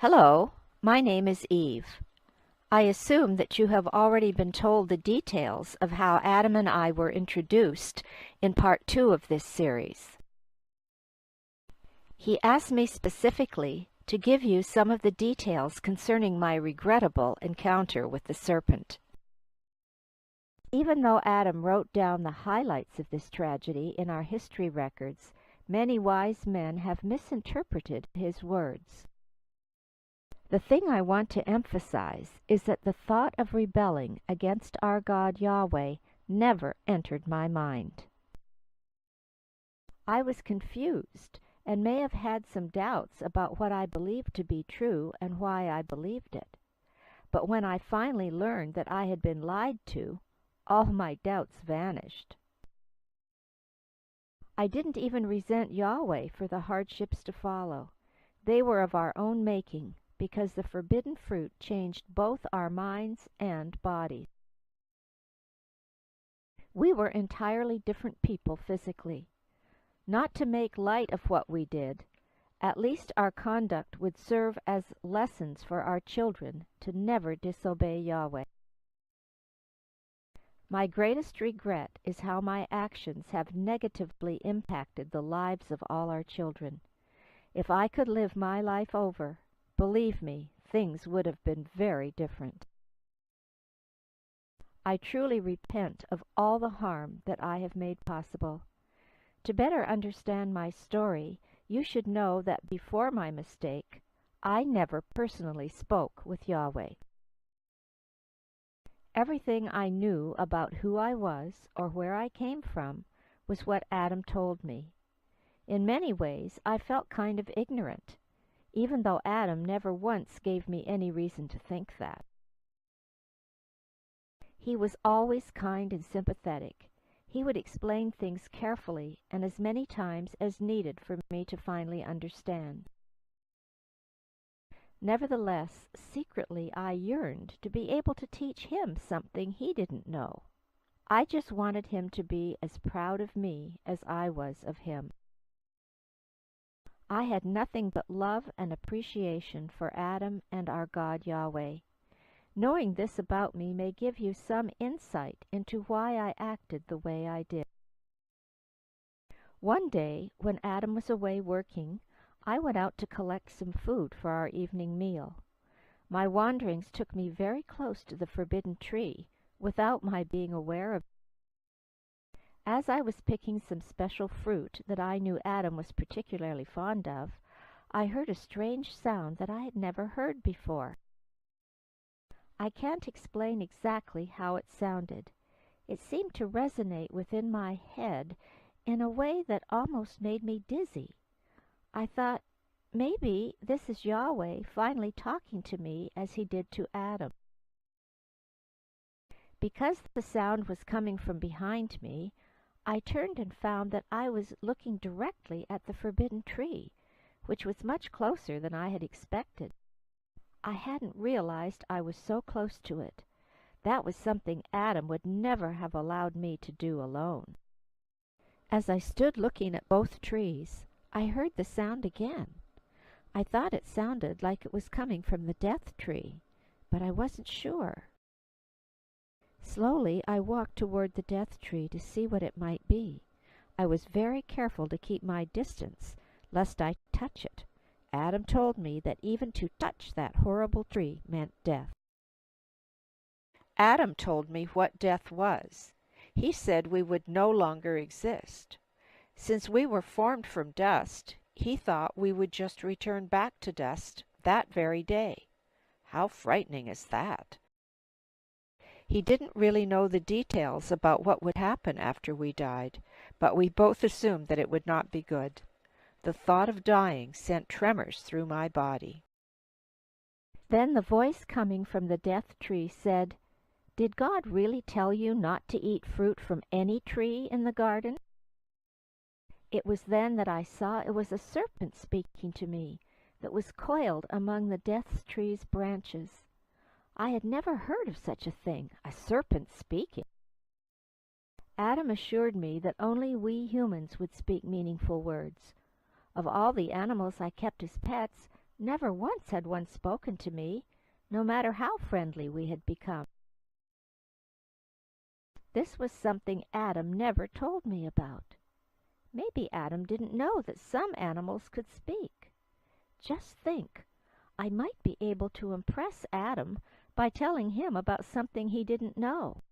Hello, my name is Eve. I assume that you have already been told the details of how Adam and I were introduced in part 2 of this series. He asked me specifically to give you some of the details concerning my regrettable encounter with the serpent. Even though Adam wrote down the highlights of this tragedy in our history records, many wise men have misinterpreted his words. The thing I want to emphasize is that the thought of rebelling against our God Yahweh never entered my mind. I was confused and may have had some doubts about what I believed to be true and why I believed it. But when I finally learned that I had been lied to, all my doubts vanished. I didn't even resent Yahweh for the hardships to follow. They were of our own making, because the forbidden fruit changed both our minds and bodies. We were entirely different people physically. Not to make light of what we did, at least our conduct would serve as lessons for our children to never disobey Yahweh. My greatest regret is how my actions have negatively impacted the lives of all our children. If I could live my life over, believe me, things would have been very different. I truly repent of all the harm that I have made possible. To better understand my story, you should know that before my mistake, I never personally spoke with Yahweh. Everything I knew about who I was or where I came from was what Adam told me. In many ways, I felt kind of ignorant, even though Adam never once gave me any reason to think that. He was always kind and sympathetic. He would explain things carefully and as many times as needed for me to finally understand. Nevertheless, secretly I yearned to be able to teach him something he didn't know. I just wanted him to be as proud of me as I was of him. I had nothing but love and appreciation for Adam and our God Yahweh. Knowing this about me may give you some insight into why I acted the way I did. One day, when Adam was away working, I went out to collect some food for our evening meal. My wanderings took me very close to the forbidden tree, without my being aware of it. As I was picking some special fruit that I knew Adam was particularly fond of, I heard a strange sound that I had never heard before. I can't explain exactly how it sounded. It seemed to resonate within my head in a way that almost made me dizzy. I thought, maybe this is Yahweh finally talking to me as he did to Adam. Because the sound was coming from behind me, I turned and found that I was looking directly at the forbidden tree, which was much closer than I had expected. I hadn't realized I was so close to it. That was something Adam would never have allowed me to do alone. As I stood looking at both trees, I heard the sound again. I thought it sounded like it was coming from the death tree, but I wasn't sure. Slowly I walked toward the death tree to see what it might be. I was very careful to keep my distance, lest I touch it. Adam told me that even to touch that horrible tree meant death. Adam told me what death was. He said we would no longer exist. Since we were formed from dust, he thought we would just return back to dust that very day. How frightening is that? He didn't really know the details about what would happen after we died, but we both assumed that it would not be good. The thought of dying sent tremors through my body. Then the voice coming from the death tree said, "Did God really tell you not to eat fruit from any tree in the garden?" It was then that I saw it was a serpent speaking to me that was coiled among the death tree's branches. I had never heard of such a thing, a serpent speaking. Adam assured me that only we humans would speak meaningful words. Of all the animals I kept as pets, Never once had one spoken to me, no matter how friendly we had become. This was something Adam never told me about. Maybe Adam didn't know that some animals could speak. Just think, I might be able to impress Adam by telling him about something he didn't know.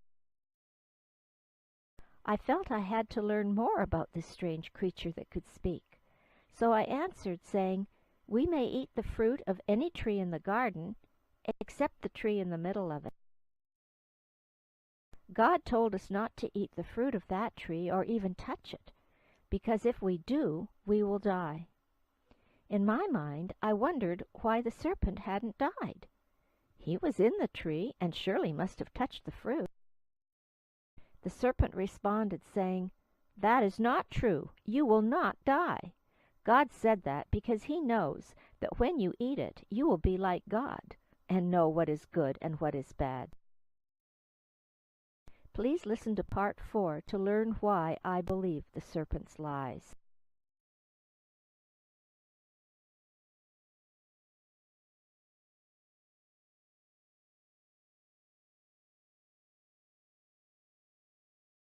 I felt I had to learn more about this strange creature that could speak. So I answered, saying, "We may eat the fruit of any tree in the garden, except the tree in the middle of it. God told us not to eat the fruit of that tree or even touch it, because if we do, we will die." In my mind, I wondered why the serpent hadn't died. He was in the tree and surely must have touched the fruit. The serpent responded, saying, "That is not true. You will not die. God said that because he knows that when you eat it, you will be like God and know what is good and what is bad." Please listen to part 4 to learn why I believe the serpent's lies.